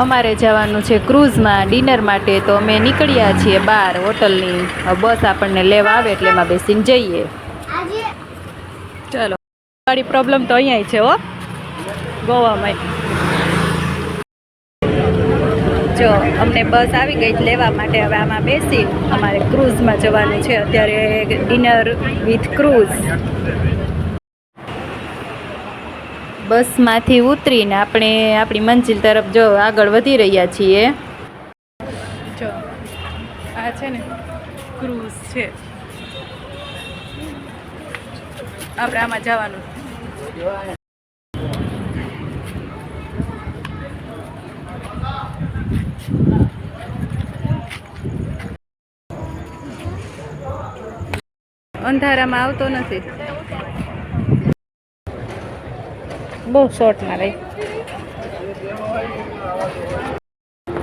અમારે જવાનું છે ક્રૂઝમાં ડિનર માટે, તો અમે નીકળ્યા છીએ બહાર હોટલની. બસ આપણને લેવા આવે એટલે એમાં બેસીને જઈએ. ચલો, ગાડી પ્રોબ્લેમ તો અહીંયા છે હો ગોવામાં. જો અમને બસ આવી ગઈ લેવા માટે. હવે આમાં બેસી અમારે ક્રૂઝમાં જવાનું છે અત્યારે, ડિનર વિથ ક્રૂઝ. બસમાંથી ઉતરીને આપણે આપણી મંજિલ તરફ જો આગળ વધી રહ્યા છીએ. જો આ છે ને ક્રૂઝ છે, આપણે આમાં જવાનું. અંધારામાં આવતો નથી, બહુ શોર્ટમાં રહી.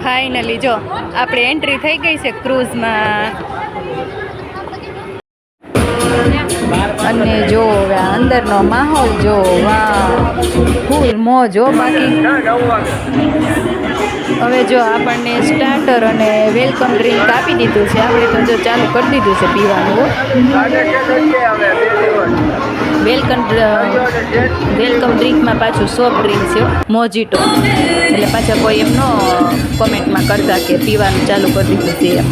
ફાઇનલી જો આપણે એન્ટ્રી થઈ ગઈ છે ક્રૂઝમાં. અને જો હવે અંદરનો માહોલ જો, વાહ ફૂલ મોજ હો. બાકી હવે જો આપણને સ્ટાર્ટર અને વેલકમ ડ્રિંક આપી દીધું છે. આપણે તો જો ચાલુ કરી દીધું છે પીવાનું. વેલકમ ડ્રિંકમાં પાછું સોફ્ટ ડ્રિંક છે મોજીટો, એટલે પાછા કોઈ એમ નો કોમેન્ટમાં કરતા કે પીવાનું ચાલુ કરી દીધું છે એમ.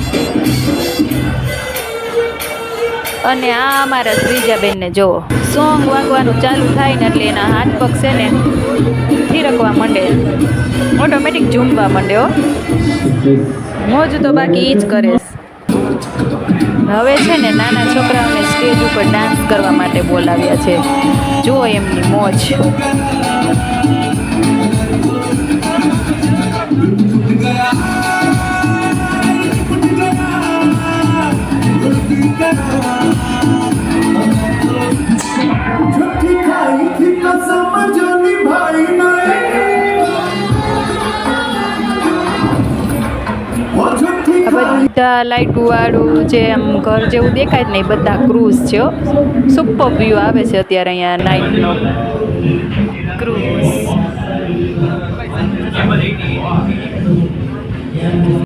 અને આ અમારા શ્રીજાબેનને જુઓ, સોંગ વાગવાનું ચાલુ થાય ને એટલે એના હાથ પગ છે ને થીરકવા માંડે, ઓટોમેટિક ઝૂમવા માંડે હો. મોજ તો બાકી એ જ કરે. હવે છે ને નાના છોકરાઓને સ્ટેજ ઉપર ડાન્સ કરવા માટે બોલાવ્યા છે. જુઓ એમની મોજ. બધા લાઇટ વાળું જે આમ ઘર જેવું દેખાય જ નહીં, બધા ક્રૂઝ છે. સુપર વ્યૂ આવે છે અત્યારે અહીંયા નાઇટનો.